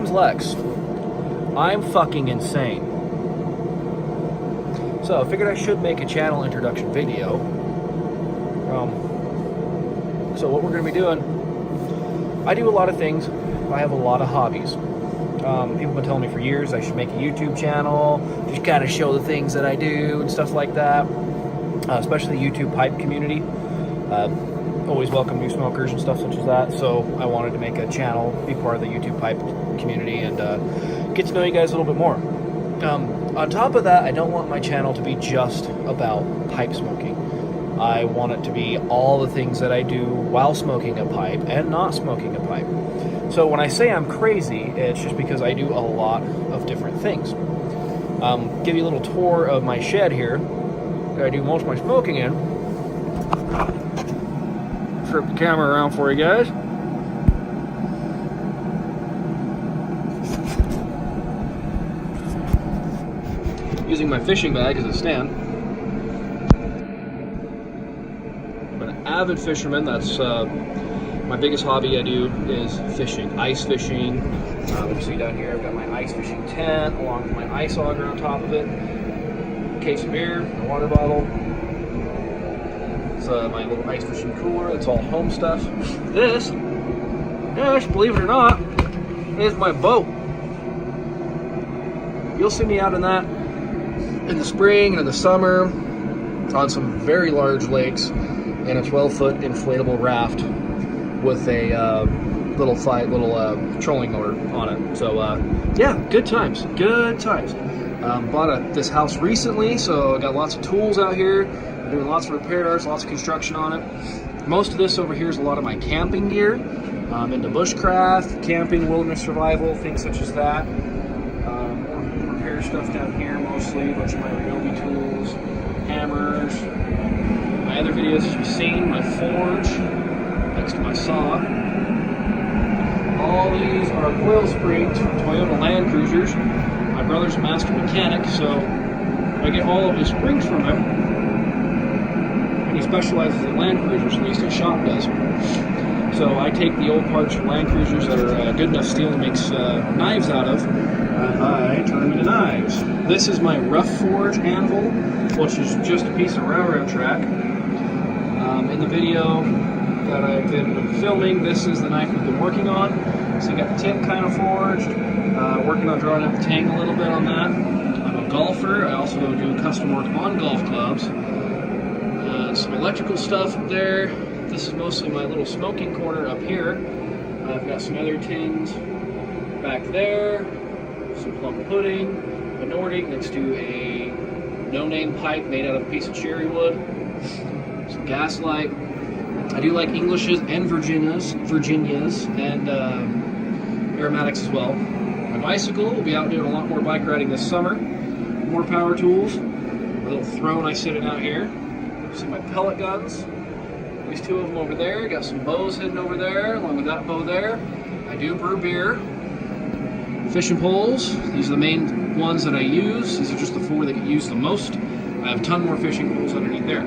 name's Lex. I'm fucking insane. So I figured I should make a channel introduction video. So what we're going to be doing, I do a lot of things. I have a lot of hobbies. People have been telling me for years I should make a YouTube channel, just kind of show the things that I do and stuff like that, especially the YouTube pipe community. Always welcome new smokers and stuff such as that, so I wanted to make a channel, be part of the YouTube pipe community, and get to know you guys a little bit more. On top of that, I don't want my channel to be just about pipe smoking. I want it to be all the things that I do while smoking a pipe and not smoking a pipe. So when I say I'm crazy, it's just because I do a lot of different things. Give you a little tour of my shed here that I do most of my smoking in. Flip the camera around for you guys. Using my fishing bag as a stand. I'm an avid fisherman. That's my biggest hobby I do is fishing, ice fishing. You see down here, I've got my ice fishing tent along with my ice auger on top of it. A case of beer, a water bottle. It's my little ice fishing cooler. It's all home stuff. This, believe it or not, is my boat. You'll see me out in that in the spring and in the summer on some very large lakes in a 12-foot inflatable raft with a little trolling motor on it. So yeah, good times. Bought this house recently, so I got lots of tools out here. Doing lots of repairs, lots of construction on it. Most of this over here is a lot of my camping gear. Into bushcraft, camping, wilderness survival, things such as that. Repair stuff down here mostly, a bunch of my Ryobi tools, hammers. My other videos you've seen, my forge, next to my saw. All these are coil springs from Toyota Land Cruisers. My brother's a master mechanic, so I get all of the springs from him. He specializes in Land Cruisers, at least his shop does. So I take the old parts from Land Cruisers that are good enough steel to make knives out of, and I turn them into knives. This is my rough forge anvil, which is just a piece of railroad track. In the video that I've been filming, this is the knife we've been working on. So you got the tip kind of forged, working on drawing out the tang a little bit on that. I'm a golfer. I also do custom work on golf clubs. Some electrical stuff up there. This is mostly my little smoking corner up here. I've got some other tins back there, some plum pudding, a Nordic next to a no-name pipe made out of a piece of cherry wood, some gaslight. I do like Englishes and Virginias and aromatics as well. My bicycle, will be out doing a lot more bike riding this summer. More power tools. A little throne I sit in out here. See my pellet guns. These two of them over there. Got some bows hidden over there, along with that bow there. I do brew beer. Fishing poles. These are the main ones that I use. These are just the four that get used the most. I have a ton more fishing poles underneath there.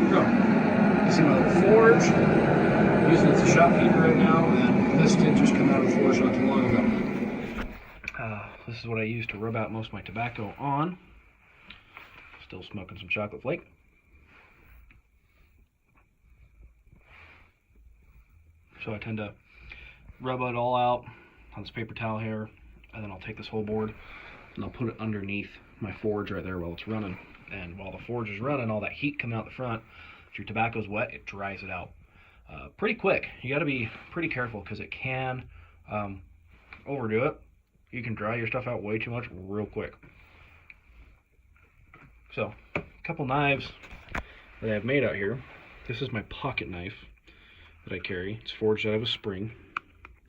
So, you see my little forge. I'm using it as a shop heater right now, and this did just come out of the forge not too long ago. This is what I use to rub out most of my tobacco on. Still smoking some chocolate flake. So I tend to rub it all out on this paper towel here, and then I'll take this whole board and I'll put it underneath my forge right there while it's running. And while the forge is running, all that heat coming out the front, if your tobacco's wet, it dries it out pretty quick. You got to be pretty careful because it can overdo it. You can dry your stuff out way too much real quick. So, a couple knives that I've made out here. This is my pocket knife that I carry. It's forged out of a spring.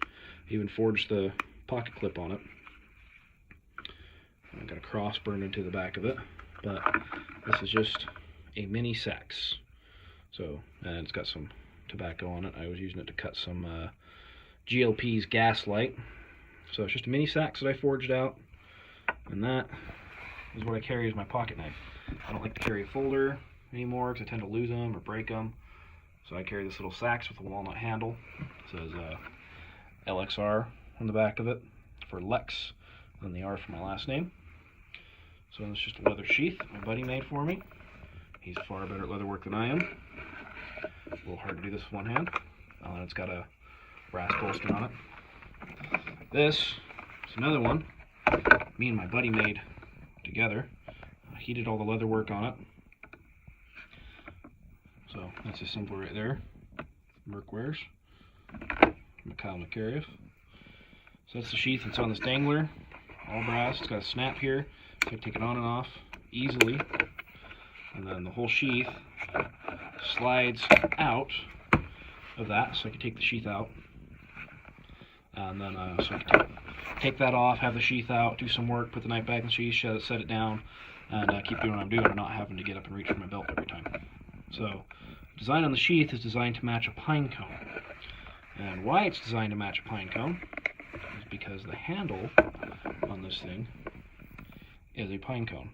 I even forged the pocket clip on it. I've got a cross burned into the back of it, but this is just a mini sax. So, and it's got some tobacco on it. I was using it to cut some GLP's gaslight. So it's just a mini sax that I forged out, and that is what I carry as my pocket knife. I don't like to carry a folder anymore because I tend to lose them or break them. So I carry this little sax with a walnut handle. It says LXR on the back of it for Lex, and the R for my last name. So it's just a leather sheath my buddy made for me. He's far better at leather work than I am. A little hard to do this with one hand. And it's got a brass bolster on it. This is another one me and my buddy made together. He did all the leather work on it. So that's just simple right there. Merc Wares. Kyle McCarriff. So that's the sheath. It's on this dangler. All brass. It's got a snap here. So I take it on and off easily. And then the whole sheath slides out of that, so I can take the sheath out. And then so I can take that off, have the sheath out, do some work, put the knife back in the sheath, set it down, and keep doing what I'm doing and not having to get up and reach for my belt every time. So, design on the sheath is designed to match a pine cone. And why it's designed to match a pine cone is because the handle on this thing is a pine cone.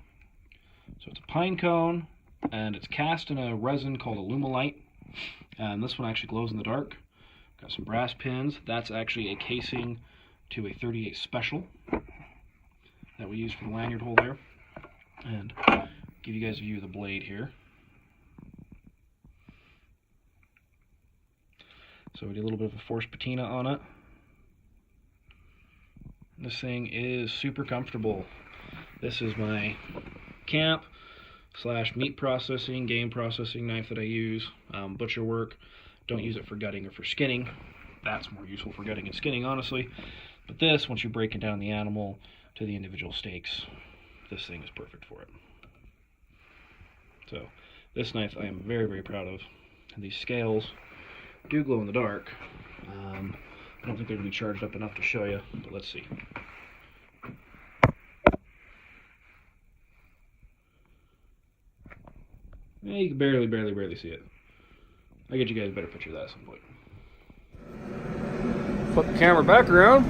So it's a pine cone, and it's cast in a resin called Alumilite, and this one actually glows in the dark. Got some brass pins. That's actually a casing to a 38 Special that we use for the lanyard hole there. And give you guys a view of the blade here. So we did a little bit of a forced patina on it. This thing is super comfortable. This is my camp / meat processing, game processing knife that I use. Butcher work, don't use it for gutting or for skinning. That's more useful for gutting and skinning, honestly. But this, once you're breaking down the animal to the individual steaks, this thing is perfect for it. So this knife I am very, very proud of. And these scales do glow in the dark. I don't think they're going to be charged up enough to show you, but let's see. Yeah, you can barely see it. I'll get you guys a better picture of that at some point. Flip the camera back around.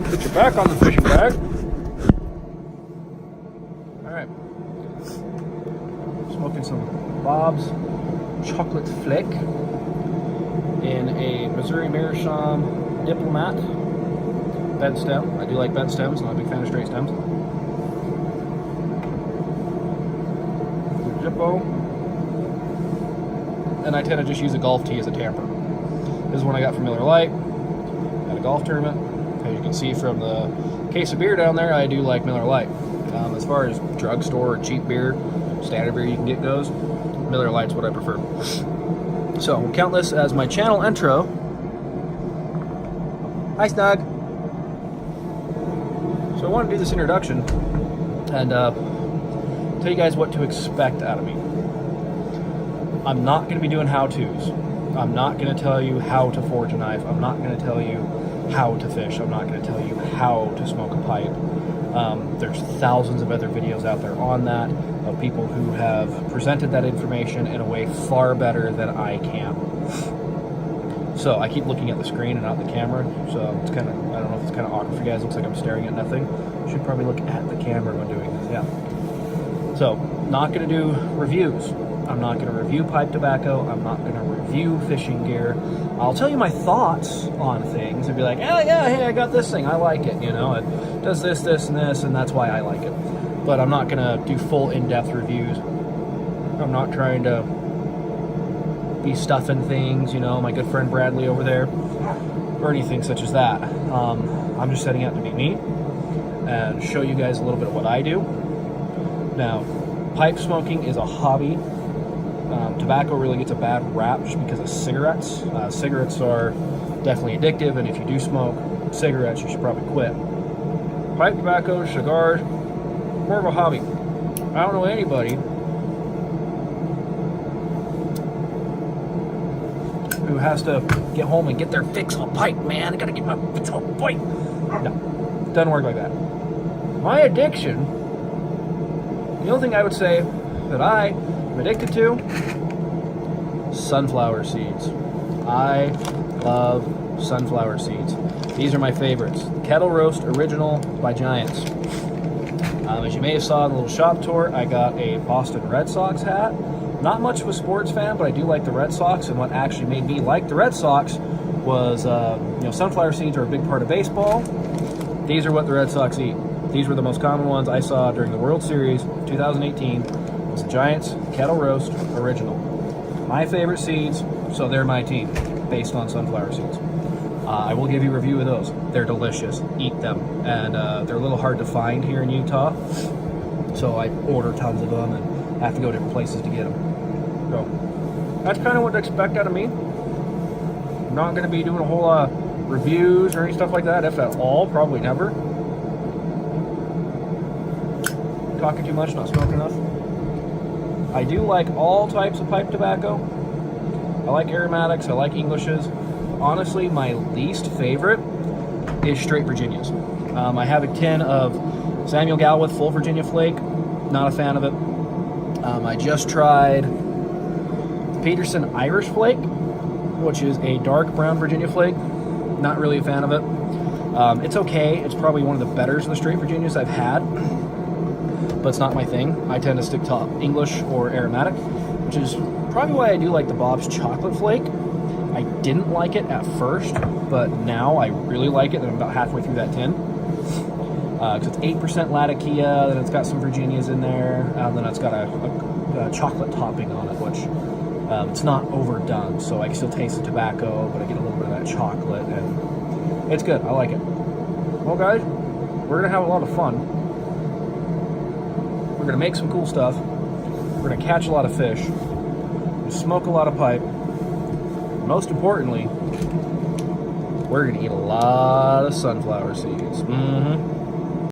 Put your back on the fishing bag. Alright. Smoking some Bob's Chocolate Flick in a Missouri Meerschaum Diplomat bent stem. I do like bent stems, I'm not a big fan of straight stems. Zippo. And I tend to just use a golf tee as a tamper. This is one I got from Miller Lite at a golf tournament. As you can see from the case of beer down there, I do like Miller Lite. As far as drugstore or cheap beer, standard beer you can get goes, Miller Lite's what I prefer. So we'll count this as my channel intro. Hi, Snug. So I want to do this introduction and tell you guys what to expect out of me. I'm not going to be doing how-tos. I'm not going to tell you how to forge a knife. I'm not going to tell you how to fish. I'm not going to tell you how to smoke a pipe. There's thousands of other videos out there on that of people who have presented that information in a way far better than I can. So I keep looking at the screen and not the camera, so it's kind of, I don't know if it's kind of awkward for you guys. It looks like I'm staring at nothing. I should probably look at the camera when doing this, yeah. So, not going to do reviews. I'm not going to review pipe tobacco. I'm not going to review fishing gear. I'll tell you my thoughts on things and be like, oh yeah, hey, I got this thing. I like it, you know. It does this, this, and this, and that's why I like it. But I'm not going to do full in-depth reviews. I'm not trying to be stuffing things, you know, my good friend Bradley over there, or anything such as that. I'm just setting out to be me and show you guys a little bit of what I do. Now, pipe smoking is a hobby. Tobacco really gets a bad rap just because of cigarettes. Cigarettes are definitely addictive, and if you do smoke cigarettes, you should probably quit. Pipe tobacco, cigars, more of a hobby. I don't know anybody who has to get home and get their fix on pipe, man. I gotta get my fix on pipe. No, doesn't work like that. My addiction, the only thing I would say that I am addicted to, sunflower seeds. I love sunflower seeds. These are my favorites. Kettle Roast Original by Giants. As you may have saw in the little shop tour, I got a Boston Red Sox hat. Not much of a sports fan, but I do like the Red Sox, and what actually made me like the Red Sox was, sunflower seeds are a big part of baseball. These are what the Red Sox eat. These were the most common ones I saw during the World Series 2018. It was the Giants Kettle Roast Original. My favorite seeds, so they're my team, based on sunflower seeds. I will give you a review of those. They're delicious. Eat them. And they're a little hard to find here in Utah, so I order tons of them and have to go different places to get them. So that's kind of what to expect out of me. I'm not going to be doing a whole lot of reviews or any stuff like that, if at all. Probably never. Talking too much, not smoking enough. I do like all types of pipe tobacco. I like aromatics, I like Englishes. Honestly, my least favorite is straight Virginias. I have a tin of Samuel Galwith Full Virginia Flake. Not a fan of it. I just tried Peterson Irish Flake, which is a dark brown Virginia Flake. Not really a fan of it. It's okay. It's probably one of the betters of the straight Virginias I've had, but it's not my thing. I tend to stick to English or aromatic, which is probably why I do like the Bob's Chocolate Flake. I didn't like it at first, but now I really like it, and I'm about halfway through that tin. Because it's 8% Latakia, then it's got some Virginias in there, and then it's got a chocolate topping on it, which it's not overdone, so I can still taste the tobacco, but I get a little bit of that chocolate, and it's good. I like it. Well, guys, we're going to have a lot of fun. We're going to make some cool stuff. We're going to catch a lot of fish. We're going to smoke a lot of pipe. Most importantly, we're going to eat a lot of sunflower seeds.